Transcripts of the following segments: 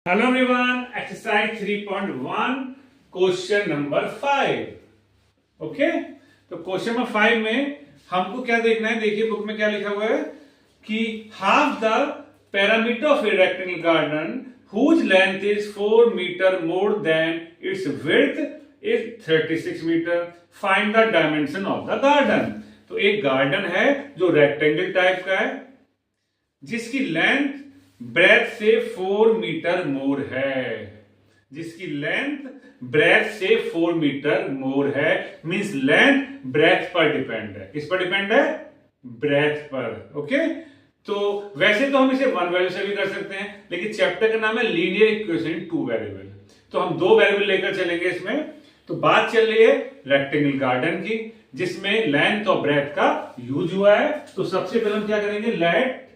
Hello everyone, exercise 3.1 question number 5। Okay, तो question number 5 में हमको क्या देखना है। देखिए बुक में क्या लिखा हुआ है कि half the parameter of a rectangle garden whose length is 4 metre more than its width is 36 metre, find the dimension of the garden. तो एक गार्डन है जो रेक्टेंगल टाइप का है जिसकी लेंथ ब्रेथ से 4 मीटर मोर है, जिसकी लेंथ ब्रेथ से 4 मीटर मोर है। मींस लेंथ ब्रेथ पर डिपेंड है। किस पर डिपेंड है? ब्रेथ पर। ओके, तो वैसे तो हम इसे वन वैल्यू से भी कर सकते हैं, लेकिन चैप्टर का नाम है linear equation in two variable, तो हम दो वेरिएबल लेकर चलेंगे इसमें। तो बात चल रही है रेक्टेंगल गार्डन की जिसमें लेंथ और ब्रेथ का यूज हुआ है। तो सबसे पहले हम क्या करेंगे, let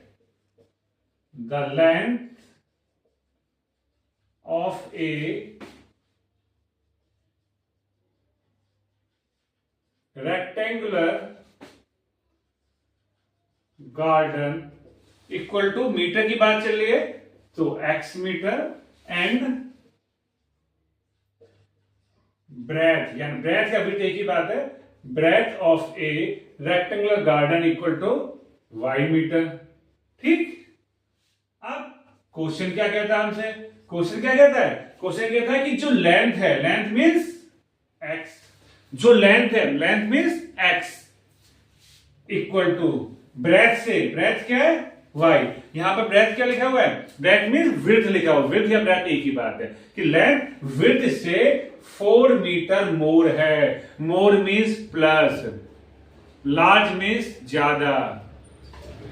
the length of a rectangular garden equal to metre की बात चल रही है तो x मीटर एंड ब्रेथ, यानी ब्रेथ या विड्थ एक ही बात है, breadth of a rectangular garden equal to y metre. ठीक, अब क्वेश्चन क्या कहता है हमसे? क्वेश्चन क्या कहता है? क्वेश्चन कहता है कि जो लेंथ है, लेंथ मींस x, जो लेंथ है, length means x equal to breadth से, ब्रेथ क्या है? y। यहां पर ब्रेथ क्या लिखा हुआ है? ब्रेथ मींस विड्थ लिखा हुआ। विड्थ या ब्रेथ एक ही बात है कि लेंथ विड्थ से 4 मीटर मोर है। More means plus, large means ज्यादा,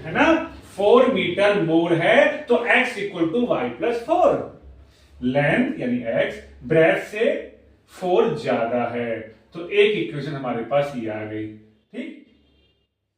है ना। 4 मीटर मोर है तो x equal to y plus 4। Length यानी x ब्रेथ से 4 ज्यादा है, तो एक इक्वेशन हमारे पास ये आ गई। ठीक,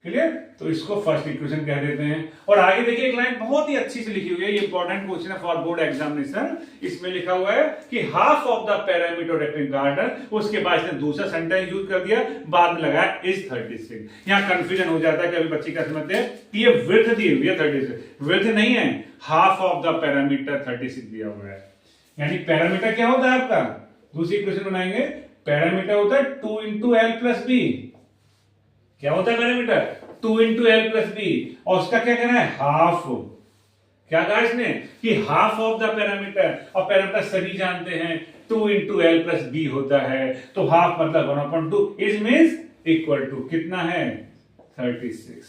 क्लियर। तो इसको फर्स्ट इक्वेशन कह देते हैं। और आगे देखिए एक लाइन बहुत ही अच्छी से लिखी हुई है, ये इंपॉर्टेंट क्वेश्चन है फॉर बोर्ड एग्जामिनेशन। इसमें लिखा हुआ है कि half of the parameter rectangle garden, उसके बाद इसने दूसरा सेंटेंस यूज कर दिया, बाद में लगाया इज 36। यहां कंफ्यूजन हो जाता है कि अभी बच्चे क्या समझते हैं कि ये विड्थ दी हुई है 36। विड्थ नहीं है, हाफ ऑफ द पैरामीटर 36 दिया हुआ है। यानी पैरामीटर क्या होता है आपका? दूसरी इक्वेशन बनाएंगे, पैरामीटर होता है 2 इंटू एल प्लस बी। क्या होता है parameter? 2 into L plus B, और उसका क्या कहना है? हाफ। क्या कहा इसने कि हाफ ऑफ द पैरामीटर, और पैरामीटर सभी जानते हैं 2 इंटू एल प्लस बी होता है, तो हाफ मतलब 1/2 इज मींस इक्वल टू कितना है? 36।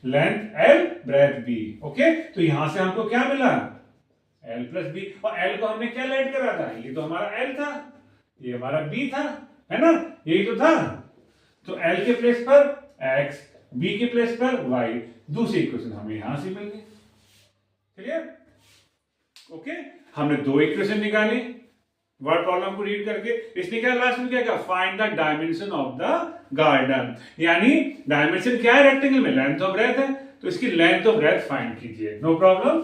Length L breadth B. Okay, तो यहां से हमको क्या मिला? एल प्लस बी, और एल को हमने क्या लेट करा था? ये तो हमारा एल था, ये हमारा बी था, है ना, यही तो था। तो एल के प्लेस पर x, b के प्लेस पर y। दूसरी इक्वेशन हमें यहां से मिल गई। क्लियर? ओके, हमने दो इक्वेशन निकाली वर्ड प्रॉब्लम को रीड करके। इसने क्या लास्ट में क्या कहा? Find the dimension of the garden. यानी डायमेंशन क्या है रेक्टेंगल में? लेंथ और ब्रेथ है, तो इसकी लेंथ और ब्रेथ फाइंड कीजिए। No problem.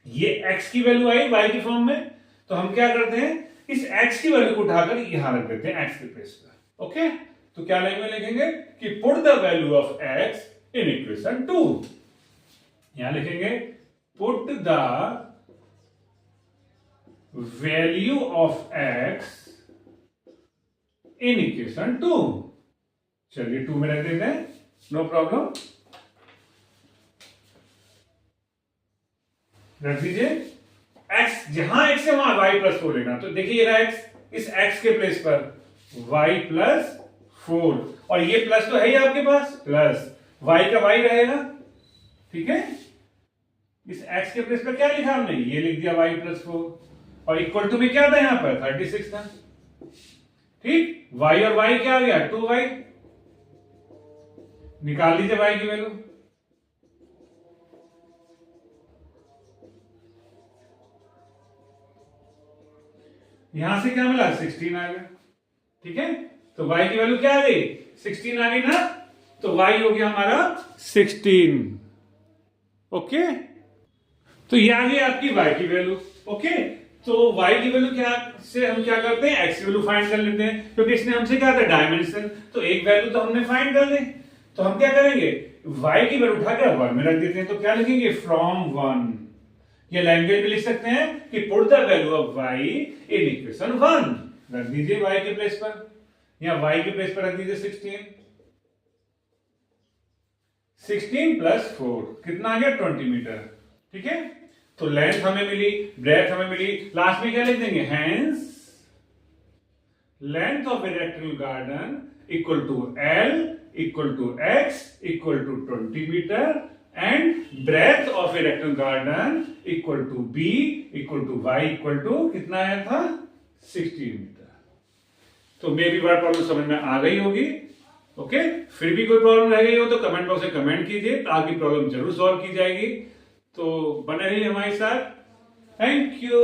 ये x की वैल्यू आई y की फॉर्म में, तो हम क्या करते हैं, इस x की वैल्यू को उठाकर यहां रख देते हैं x के प्लेस पर। ओके, तो क्या लैंग्वेज लिखेंगे कि put the value of x in equation 2। यहां लिखेंगे put the value of x in equation 2। चलिए 2 में रख देते हैं, नो प्रॉब्लम, रख दीजिए। x जहां x है वहां y प्लस 4 लेना। तो देखिए ये x, इस x के प्लेस पर y प्लस 4, और ये प्लस तो है ही आपके पास, प्लस y का y रहेगा। ठीक है, इस x के प्लेस पर क्या लिखा हमने? ये लिख दिया y प्लस 4, और इक्वल टू में क्या था यहां पर? 36 था। ठीक, y और y क्या आ गया? 2y। निकाल लीजिए y की वैल्यू। यहां से क्या मिला? 16 आ गया। ठीक है, तो y की वैल्यू क्या आ गई? 16 आ गई ना, तो y हो गया हमारा 16। ओके, तो ये आ गई आपकी y की वैल्यू। ओके, तो y की वैल्यू क्या से हम क्या करते हैं? x की वैल्यू फाइंड कर लेते हैं, क्योंकि इसने हमसे क्या था? डायमेंशन। तो एक वैल्यू तो हमने फाइंड कर ली, तो हम क्या करेंगे? y की वैल्यू उठाकर 1 में रख देते हैं। तो क्या लिखेंगे? फ्रॉम 1 ये लैंग्वेज में लिख सकते हैं कि put the value of y in equation 1। रख दीजिए y के प्लेस पर, या y के प्लेस पर रख दीजिए 16 प्लस 4 कितना आ गया 20 मीटर। ठीक है, तो लेंथ हमें मिली, ब्रेथ हमें मिली, लास्ट में क्या लिख देंगे, hence length of a rectangular garden equal to L equal to x equal to 20 metre and breadth of a rectangular garden equal to B equal to y equal to कितना आया था 16 metre. तो मे भी word problem समझ में आ गई होगी। Okay, फिर भी कोई प्रॉब्लम रह गई हो तो कमेंट बॉक्स में कमेंट कीजिए, आपकी प्रॉब्लम जरूर सॉल्व की जाएगी। तो बने रहिए हमारे साथ। Thank you.